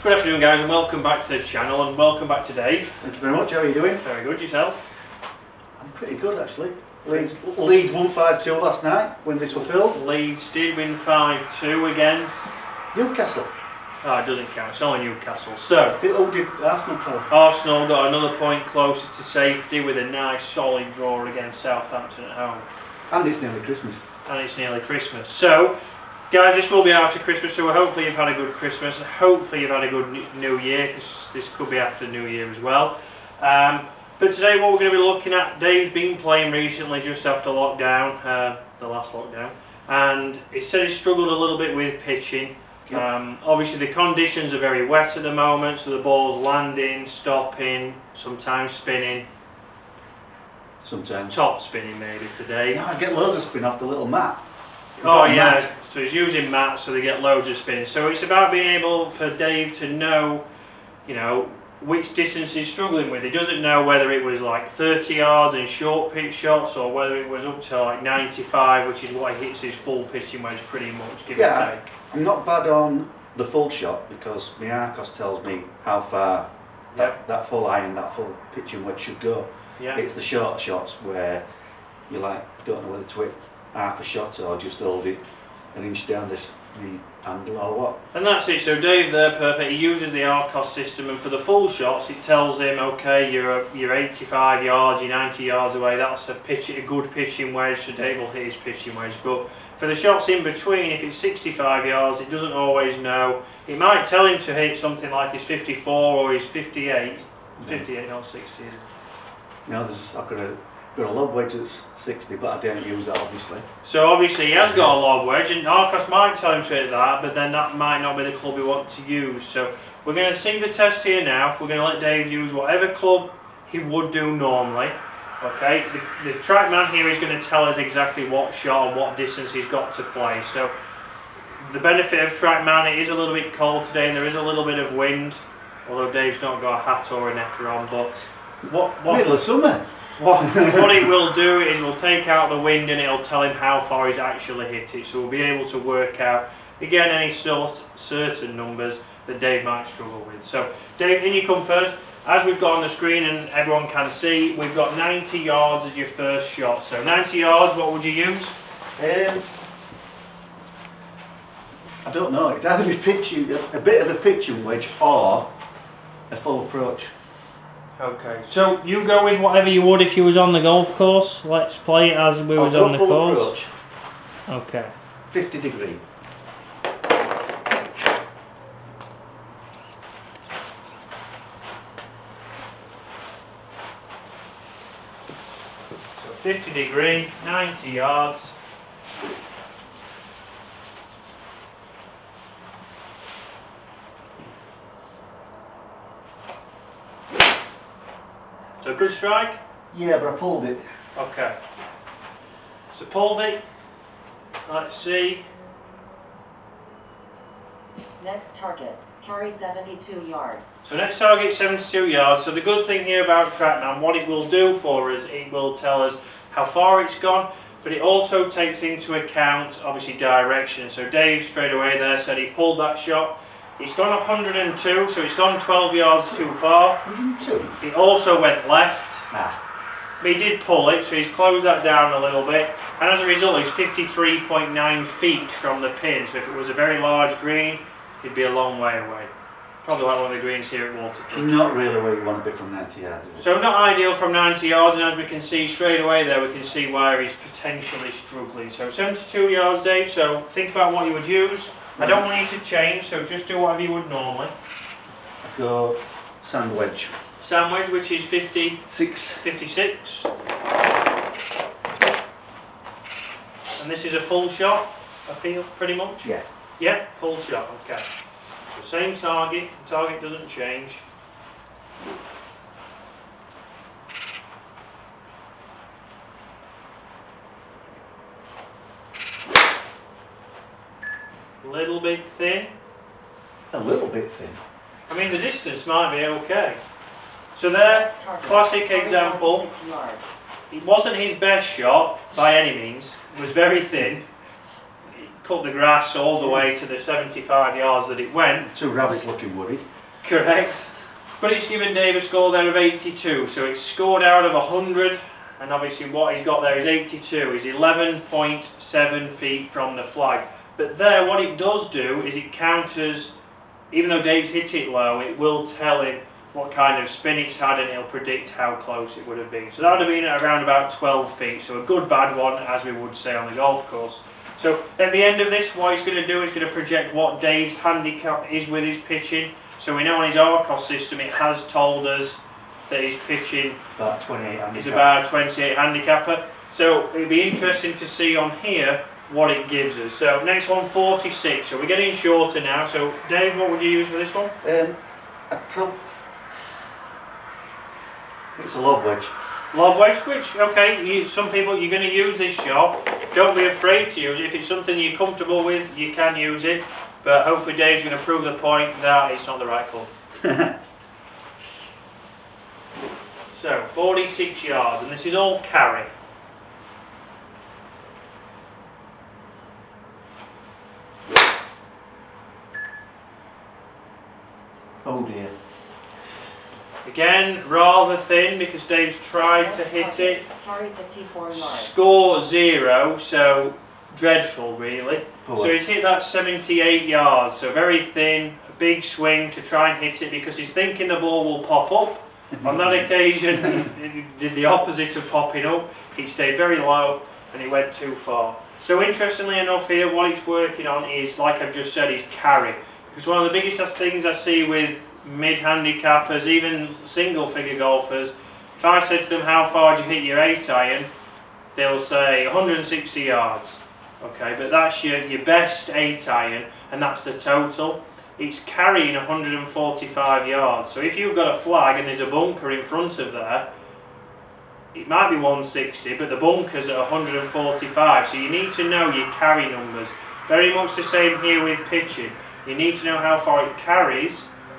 Good afternoon guys and welcome back to the channel and welcome back to Dave. Thank you very much, how are you doing? Very good, yourself? I'm pretty good actually. Leeds won 5-2 last night when this were filmed. Leeds did win 5-2 against Newcastle. Oh, it doesn't count, it's only Newcastle. So, Who did Arsenal play? Arsenal got another point closer to safety with a nice solid draw against Southampton at home. And it's nearly Christmas. And it's nearly Christmas. So, guys, this will be after Christmas, so hopefully you've had a good Christmas and hopefully you've had a good New Year, because this could be after New Year as well. But today what we're going to be looking at, Dave's been playing recently just after lockdown, the last lockdown, and he said he struggled a little bit with pitching. Yep. Obviously the conditions are very wet at the moment, so the ball's landing, stopping, sometimes spinning. Sometimes. Top spinning maybe for Dave. Yeah, I get loads of spin off the little mat. Oh yeah, mat. So he's using mats so they get loads of spin. So it's about being able for Dave to know, which distance he's struggling with. He doesn't know whether it was like 30 yards in short pitch shots or whether it was up to like 95, which is what he hits his full pitching wedge pretty much, give and take. I'm not bad on the full shot because my Arcos tells me how far that full iron, that full pitching wedge should go. Yep. It's the shorter shots where you don't know whether to hit half a shot or just hold it an inch down the handle or what. And that's it. So Dave there, perfect. He uses the Arcos system, and for the full shots it tells him, okay, you're 85 yards, you're 90 yards away, that's a good pitching wedge, so Dave will hit his pitching wedge. But for the shots in between, if it's 65 yards, it doesn't always know. It might tell him to hit something like his 54 or his 58. 58, not 60, is it? No, I've got a lob wedge that's 60, but I don't use that obviously. So obviously he has got a lob wedge, and Arcos might tell him to hit that, but then that might not be the club we want to use. So we're going to see the test here now. We're going to let Dave use whatever club he would do normally. Okay, the Trackman here is going to tell us exactly what shot and what distance he's got to play. So the benefit of Trackman, it is a little bit cold today and there is a little bit of wind, although Dave's not got a hat or a necker on. But middle of summer. What it will do is we'll take out the wind and it'll tell him how far he's actually hit it. So we'll be able to work out again any certain numbers that Dave might struggle with. So Dave, in you come first. As we've got on the screen and everyone can see, we've got 90 yards as your first shot. So 90 yards, what would you use? I don't know. It'd either be a bit of a pitching wedge or a full approach. Okay, so you go with whatever you would if you was on the golf course. Let's play it as we was on the course. Approach. Okay. 50 degree. So 50 degree, 90 yards. So good strike? Yeah, but I pulled it. Okay. So pulled it. Let's see. Next target, carry 72 yards. So next target 72 yards. So the good thing here about Trackman, what it will do for us, it will tell us how far it's gone, but it also takes into account obviously direction. So Dave straight away there said he pulled that shot. It's gone 102, so it's gone 12 yards too far. 102? It also went left. But he did pull it, so he's closed that down a little bit. And as a result, he's 53.9 feet from the pin. So if it was a very large green, he'd be a long way away. Probably like one of the greens here at Waterford. Not really where you want to be from 90 yards, is it? So not ideal from 90 yards, and as we can see straight away there, we can see where he's potentially struggling. So 72 yards, Dave, so think about what you would use. I don't want you to change, so just do whatever you would normally. I go sand wedge. Sand wedge, which is 56. 56. And this is a full shot, I feel, pretty much? Yeah. Yeah, full shot, okay. So same target, the target doesn't change. A little bit thin. A little bit thin. I mean, the distance might be okay. So there, classic example. It wasn't his best shot by any means. It was very thin. It cut the grass all the way to the 75 yards that it went. Two rabbits looking worried. Correct. But it's given Dave a score there of 82, so it's scored out of 100, and obviously what he's got there is 82. He's 11.7 feet from the flag. But there, what it does do is it counters, even though Dave's hit it low, it will tell him what kind of spin it's had and it'll predict how close it would have been. So that would have been at around about 12 feet, so a good bad one, as we would say on the golf course. So at the end of this, what he's going to do is going to project what Dave's handicap is with his pitching. So we know on his Arcos system it has told us that his pitching About 28 handicap. is about 28 handicapper. So it'd be interesting to see on here what it gives us. So next one, 46. So we're getting shorter now. So Dave, what would you use for this one? It's a lob wedge. Lob wedge, which, okay, some people, you're going to use this shot. Don't be afraid to use it. If it's something you're comfortable with, you can use it. But hopefully Dave's going to prove the point that it's not the right club. So, 46 yards, and this is all carry. Oh dear. Again, rather thin because Dave's tried to hit it. Carry 54 yards. Score 0, so dreadful really. Oh, So he's hit that 78 yards, so very thin, a big swing to try and hit it because he's thinking the ball will pop up. On that occasion, he did the opposite of popping up. He stayed very low and he went too far. So interestingly enough here, what he's working on is, like I've just said, is carry. Because one of the biggest things I see with mid-handicappers, even single-figure golfers, if I said to them, how far do you hit your 8-iron, they'll say 160 yards. Okay, but that's your best 8-iron, and that's the total. It's carrying 145 yards. So if you've got a flag and there's a bunker in front of there, it might be 160, but the bunker's at 145. So you need to know your carry numbers. Very much the same here with pitching. You need to know how far it carries,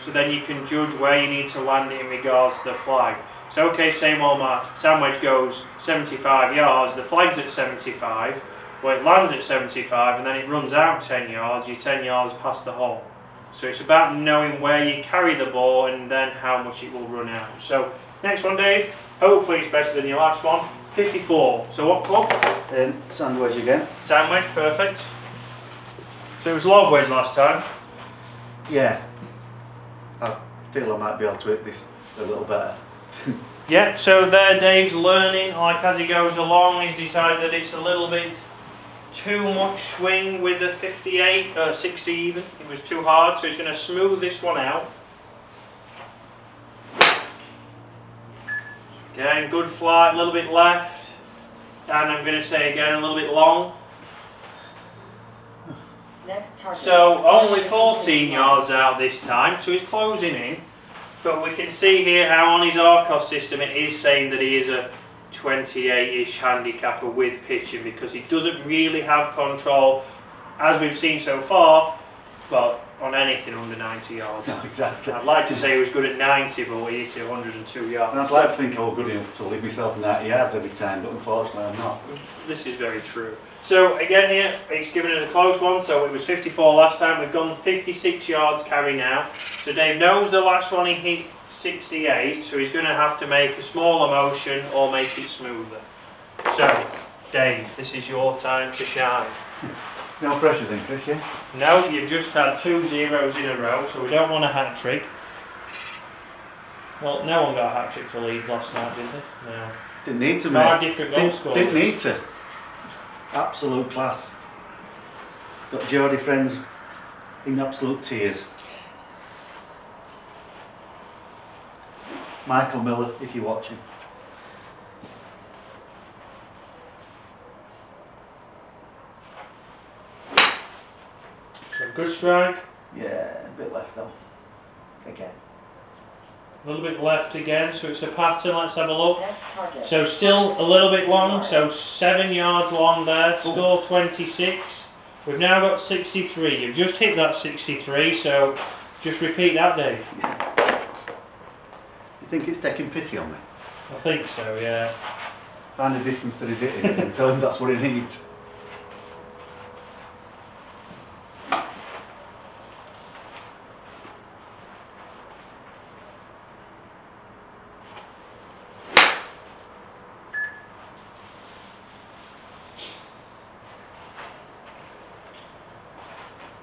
so then you can judge where you need to land it in regards to the flag. So okay, say well, my sandwich goes 75 yards, the flag's at 75, well it lands at 75 and then it runs out 10 yards, you're 10 yards past the hole. So it's about knowing where you carry the ball and then how much it will run out. So next one, Dave, hopefully it's better than your last one. 54, so what club? Sand wedge again. Sandwich, perfect. So it was lob wedge last time. Yeah. I feel I might be able to hit this a little better. Yeah, so there Dave's learning, like as he goes along, he's decided that it's a little bit too much swing with the 58, 60 even. It was too hard, so he's going to smooth this one out. Again, good flight, a little bit left, and I'm going to say again a little bit long. Next target. So only 14 yards out this time, so he's closing in. But we can see here how on his Arcos system it is saying that he is a 28-ish handicapper with pitching, because he doesn't really have control, as we've seen so far, well, on anything under 90 yards. No, exactly. I'd like to say he was good at 90, but he hit 102 yards. And I'd like to think I was good enough to leave myself 90 yards every time, but unfortunately I'm not. This is very true. So again here, it's given us a close one, so it was 54 last time, we've gone 56 yards carry now. So Dave knows the last one he hit 68, so he's going to have to make a smaller motion or make it smoother. So, Dave, this is your time to shine. No pressure then, Chris, yeah? No, you've just had 2 zeros in a row, so we don't want a hat trick. Well, no one got a hat trick for Leeds last night, did they? No. Didn't need to, 5 mate. different goal scorers. Didn't need to. It's absolute class. Got Geordie friends in absolute tears. Michael Miller, if you're watching. So good strike. Yeah, a bit left though. Again. A little bit left again, so it's a pattern. Let's have a look. Next target. So still a little bit long, so 7 yards long there, score 26. We've now got 63. You've just hit that 63, so just repeat that, Dave. Yeah. You think it's taking pity on me? I think so, yeah. Find a distance that he's hitting and tell him that's what he needs.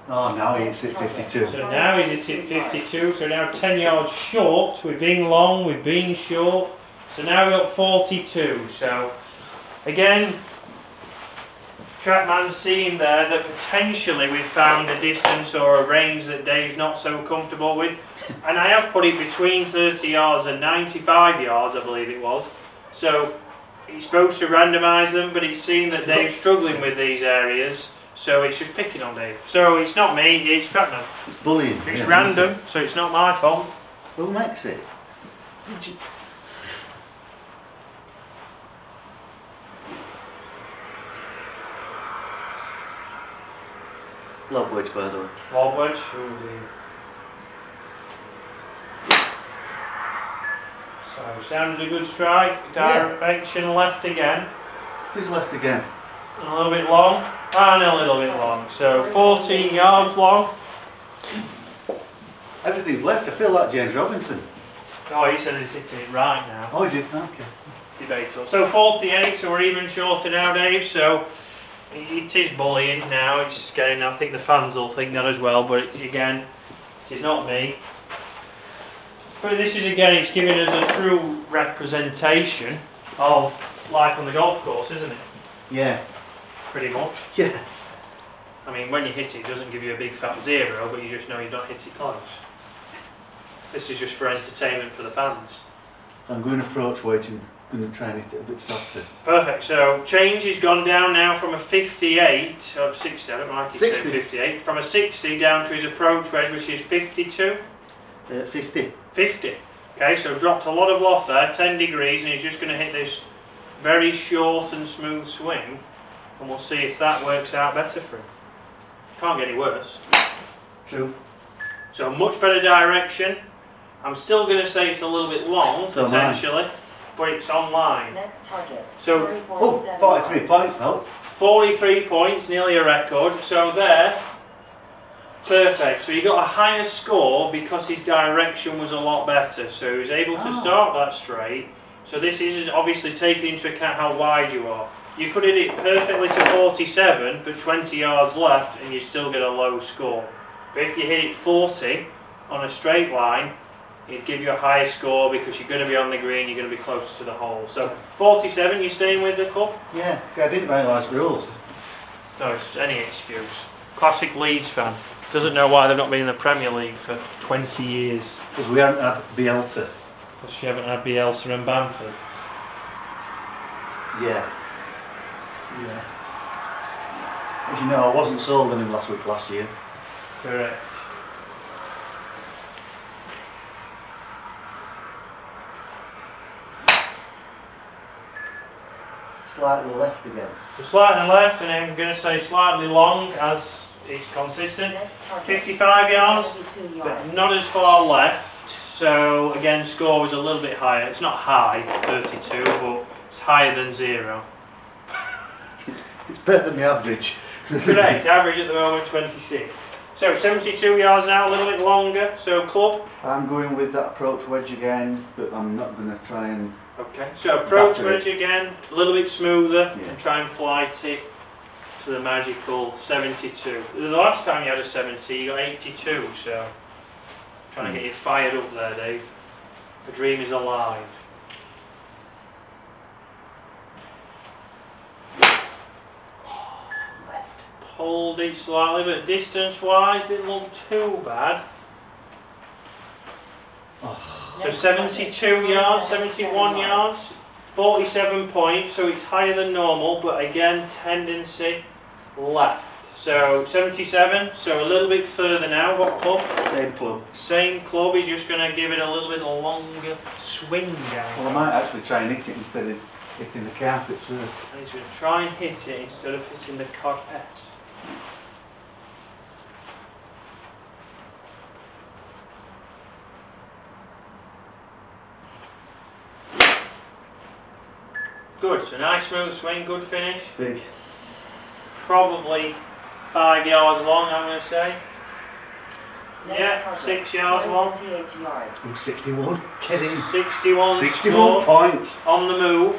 Oh, now he's at 52. So now he's at 52, so now 10 yards short. We've been long, we've been short. So now we've got 42. So again, Trackman's seen there that potentially we've found a distance or a range that Dave's not so comfortable with. And I have put it between 30 yards and 95 yards, I believe it was. So he's supposed to randomise them, but he's seen that Dave's struggling with these areas. So it's just picking on Dave. So it's not me, it's Trackman. It's bullying. It's yeah, random, so it's not my fault. Who makes it? Is it Lob wedge, by the way. Lob wedge. Oh dear. So sounds a good strike. Direction left again. It is left again. A little bit long and a little bit long. So 14 yards long. Everything's left. I feel like James Robinson. Oh, he said he's hitting it right now. Oh, is it? Okay. Debatable. So 48, so we're even shorter now, Dave. So it is bullying now. It's getting, I think the fans will think that as well, but again, it is not me. But this is again, it's giving us a true representation of life on the golf course, isn't it? Yeah. Pretty much. Yeah. I mean, when you hit it, it doesn't give you a big fat 0, but you just know you've not hit it close. This is just for entertainment for the fans. So I'm going to approach wedge and going to try and hit it a bit softer. Perfect. So change has gone down now from a 58, or 60, I don't like it saying 58, from a 60 down to his approach wedge, which is 52. 50. 50. Okay, so dropped a lot of loft there, 10 degrees, and he's just going to hit this very short and smooth swing, and we'll see if that works out better for him. Can't get any worse. True. So much better direction. I'm still going to say it's a little bit long, So potentially, but it's online. Next target. So, 43 points though. 43 points, nearly a record. So there, perfect. So he got a higher score because his direction was a lot better. So he was able to start that straight. So this is obviously taking into account how wide you are. You could hit it perfectly to 47, but 20 yards left, and you still get a low score. But if you hit it 40 on a straight line, it'd give you a higher score because you're going to be on the green, you're going to be closer to the hole. So 47, you staying with the club? Yeah. See, I didn't realise rules. No, it's any excuse. Classic Leeds fan. Doesn't know why they've not been in the Premier League for 20 years. Because we haven't had Bielsa. Because you haven't had Bielsa and Bamford. Yeah. Yeah. As you know, I wasn't sold on him last year. Correct. Slightly left again. So slightly left, and I'm going to say slightly long as it's consistent. Next target. 55 yards, 72 but yards. not as far left. So again, score was a little bit higher. It's not high, 32, but it's higher than 0. It's better than the average. Correct, average at the moment 26. So 72 yards now, a little bit longer. So club. I'm going with that approach wedge again, but I'm not going to try and... Okay, so approach Batter wedge again, a little bit smoother, Yeah. and try and flight it to the magical 72. The last time you had a 70, you got 82, so trying to get you fired up there, Dave. The dream is alive. Hold it slightly, but distance-wise, it didn't look too bad. So 72 yards, 71 yards, 47 points, so it's higher than normal, but again, tendency left. So 77, so a little bit further now. What club? Same club. Same club, he's just going to give it a little bit longer swing down. Well, I might actually try and hit it instead of hitting the carpet first. And he's going to try and hit it instead of hitting the carpet. Good, so nice smooth swing, good finish. Big. Probably 5 yards long, I'm going to say. Next Yeah, target. 6 yards long. 78 yards. Oh, 61. Kidding. 61 61 points. on the move.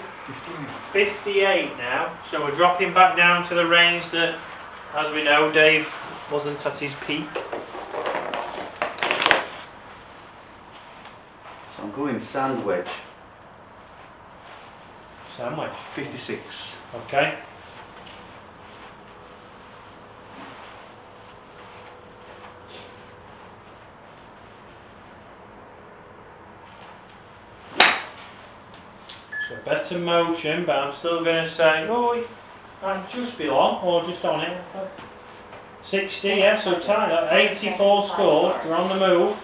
58. 58 now, so we're dropping back down to the range that, as we know, Dave wasn't at his peak. So I'm going sand wedge. Sandwich. 56. Okay. So better motion, but I'm still going to say, oh, I'd just be on, or just on it. 60, yeah, so tight. 84 scored, we're on the move.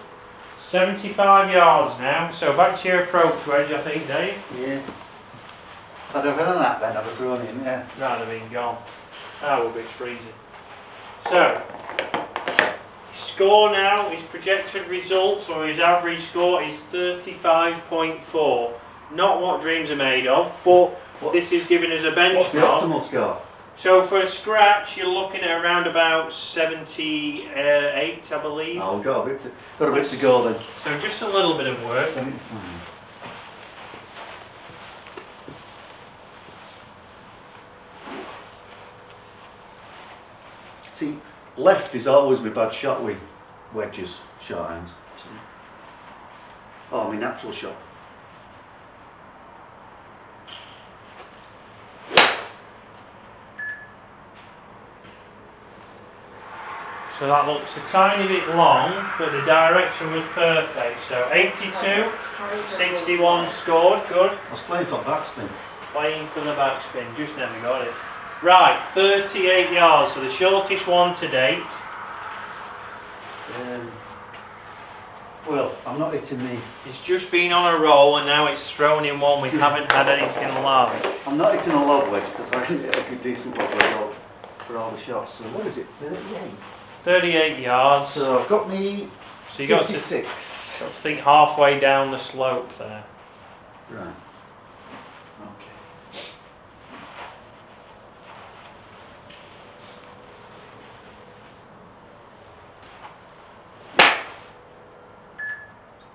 75 yards now, so back to your approach wedge, I think, Dave. Yeah. If I'd have had that then, I'd have thrown in, yeah. That'd have been gone. That would be freezing. So, his score now, his projected results, or his average score is 35.4. Not what dreams are made of, but this is giving us a What's the benchmark. optimal score? So for a scratch, you're looking at around about 78, I believe. Oh, we've got a bit to go then. So just a little bit of work. 75. See, left is always my bad shot with wedges, short hands. Oh, my natural shot. So that looks a tiny bit long, but the direction was perfect. So 82, 61 scored, good. I was playing for backspin. Playing for the backspin, just never got it. Right, 38 yards, so the shortest one to date. Well, I'm not hitting me. It's just been on a roll and now it's thrown in one. We haven't had anything large. I'm not hitting a lob wedge because I didn't hit a good decent lob wedge for all the shots. So what is it? 38. 38 yards. So I've got me So you got to 56. think halfway down the slope there. Right. Okay.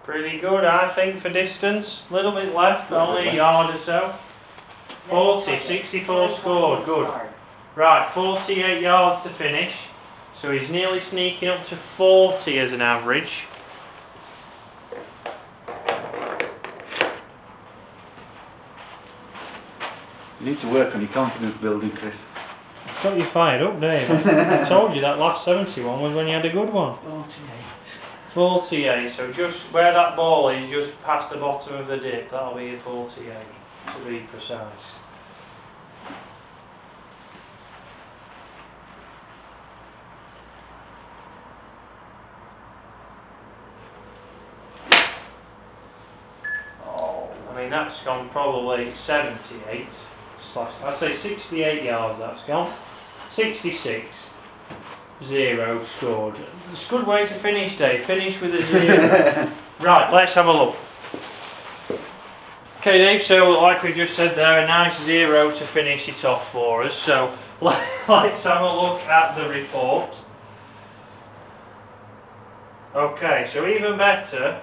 Pretty good, I think, for distance. A little bit left, only a yard or so. 40, 64 scored, good. Right, 48 yards to finish. So he's nearly sneaking up to 40 as an average. You need to work on your confidence building, Chris. Got you fired up, Dave. I told you that last 71 was when you had a good one. 48. 48, so just where that ball is, just past the bottom of the dip, that'll be a 48, to be precise. I mean, that's gone probably 78, I'd say 68 yards that's gone. 66. 0 scored. It's a good way to finish, Dave. Finish with a 0. Right, let's have a look. Okay, Dave, so like we just said there, a nice 0 to finish it off for us. So let's have a look at the report. Okay, so even better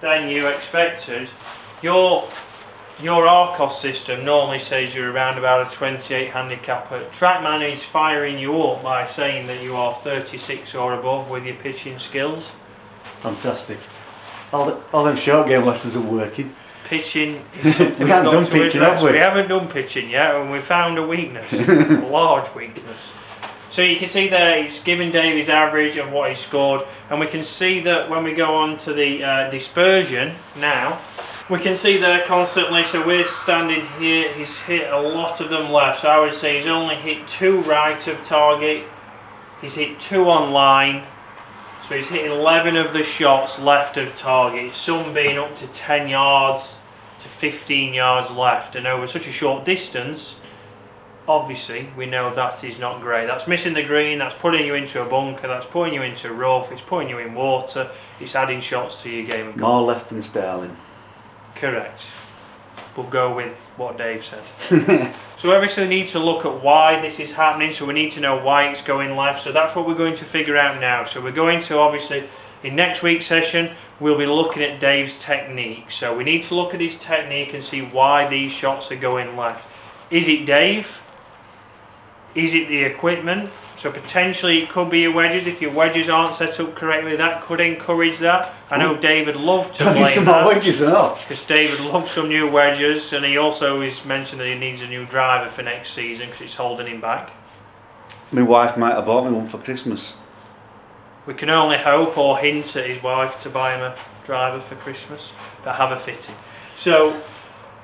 than you expected. Your Arcos system normally says you're around about a 28 handicapper. Trackman is firing you up by saying that you are 36 or above with your pitching skills. Fantastic. All them short game lessons are working. Pitching is something We haven't we've got done to pitching, address. have we? We haven't done pitching yet, and we found a weakness, a large weakness. So you can see there, it's giving Dave his average of what he scored, and we can see that when we go on to the dispersion now, we can see there constantly, so we're standing here, he's hit a lot of them left, so I would say he's only hit 2 right of target, he's hit 2 on line, so he's hit 11 of the shots left of target, some being up to 10 yards to 15 yards left, and over such a short distance, obviously we know that is not great. That's missing the green, that's putting you into a bunker, that's putting you into rough, it's putting you in water, it's adding shots to your game of golf. More left than Sterling. Correct. We'll go with what Dave said. So obviously we need to look at why this is happening, so we need to know why it's going left, so that's what we're going to figure out now. So we're going to obviously, in next week's session, we'll be looking at Dave's technique. So we need to look at his technique and see why these shots are going left. Is it Dave? Is it the equipment? So potentially it could be your wedges. If your wedges aren't set up correctly, that could encourage that. I know David loved to Don't need blame some more that, wedges or not. because David loves some new wedges, and he also has mentioned that he needs a new driver for next season because it's holding him back. My wife might have bought me one for Christmas. We can only hope or hint at his wife to buy him a driver for Christmas, but have a fitting. So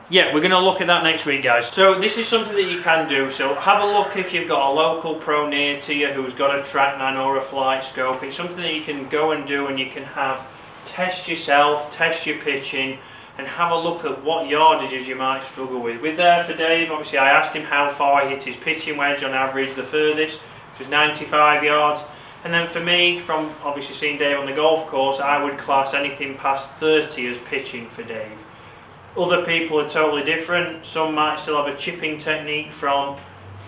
yeah, we're going to look at that next week, guys. So this is something that you can do. So have a look if you've got a local pro near to you who's got a Trackman or a flight scope. It's something that you can go and do, and you can test yourself, test your pitching, and have a look at what yardages you might struggle with. With there for Dave, obviously I asked him how far he hit his pitching wedge on average, the furthest, which was 95 yards. And then for me, from obviously seeing Dave on the golf course, I would class anything past 30 as pitching for Dave. Other people are totally different. Some might still have a chipping technique from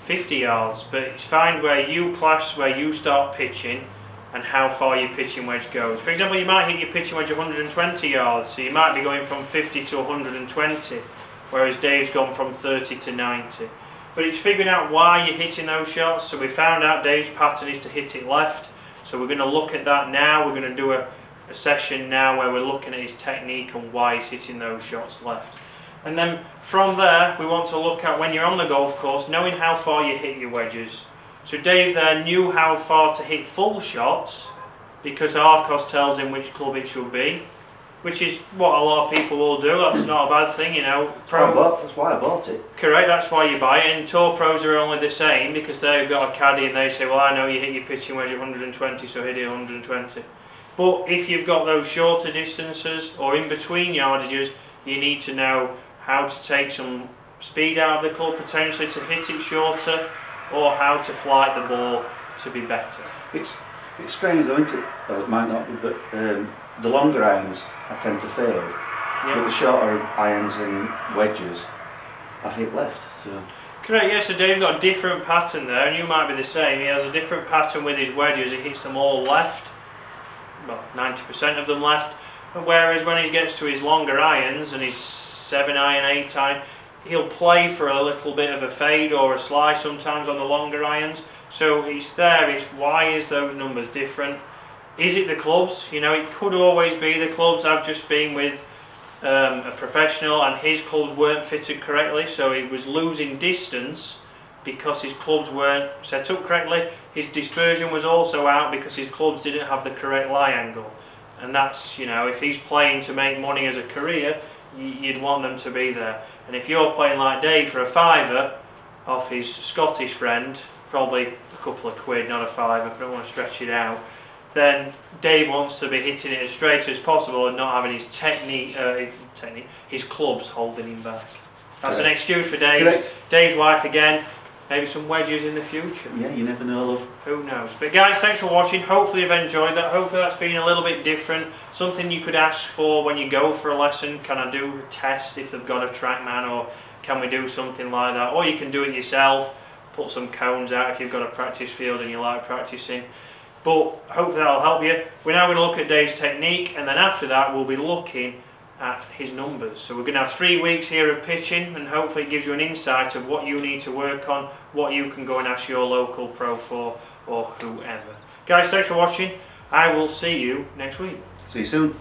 50 yards, but it's find where you class where you start pitching and how far your pitching wedge goes. For example, you might hit your pitching wedge 120 yards, so you might be going from 50 to 120, whereas Dave's gone from 30 to 90. But it's figuring out why you're hitting those shots. So we found out Dave's pattern is to hit it left, so we're going to look at that now. We're going to do a session now where we're looking at his technique and why he's hitting those shots left. And then from there, we want to look at when you're on the golf course, knowing how far you hit your wedges. So Dave there knew how far to hit full shots because Arcos tells him which club it should be, which is what a lot of people will do. That's not a bad thing, you know. That's why I bought it. Correct, that's why you buy it. And tour pros are only the same because they've got a caddy and they say, well, I know you hit your pitching wedge 120, so hit it 120. But if you've got those shorter distances or in between yardages, you need to know how to take some speed out of the club potentially to hit it shorter, or how to flight the ball to be better. It's strange though, isn't it? Well, it might not be, but the longer irons I tend to fade, but the shorter irons and wedges I hit left. So. Correct, yeah, so Dave's got a different pattern there, and you might be the same. He has a different pattern with his wedges. He hits them all left. Well, 90% of them left, whereas when he gets to his longer irons and his 7-iron, 8-iron, he'll play for a little bit of a fade or a slide sometimes on the longer irons. So it's there, it's why is those numbers different? Is it the clubs? You know, it could always be the clubs. I've just been with a professional and his clubs weren't fitted correctly, so he was losing distance because his clubs weren't set up correctly. His dispersion was also out because his clubs didn't have the correct lie angle. And that's, you know, if he's playing to make money as a career, you'd want them to be there. And if you're playing like Dave for a fiver off his Scottish friend, probably a couple of quid, not a fiver, I don't want to stretch it out, then Dave wants to be hitting it as straight as possible and not having his his clubs holding him back. That's an excuse for Dave's wife again. Maybe some wedges in the future. Yeah, you never know, love. Who knows? But guys, thanks for watching. Hopefully you've enjoyed that. Hopefully that's been a little bit different. Something you could ask for when you go for a lesson. Can I do a test if they've got a Trackman, or can we do something like that? Or you can do it yourself. Put some cones out if you've got a practice field and you like practicing. But hopefully that'll help you. We're now going to look at Dave's technique, and then after that we'll be looking at his numbers. So we're going to have 3 weeks here of pitching, and hopefully it gives you an insight of what you need to work on, what you can go and ask your local pro for, or whoever. Guys, thanks for watching. I will see you next week. See you soon.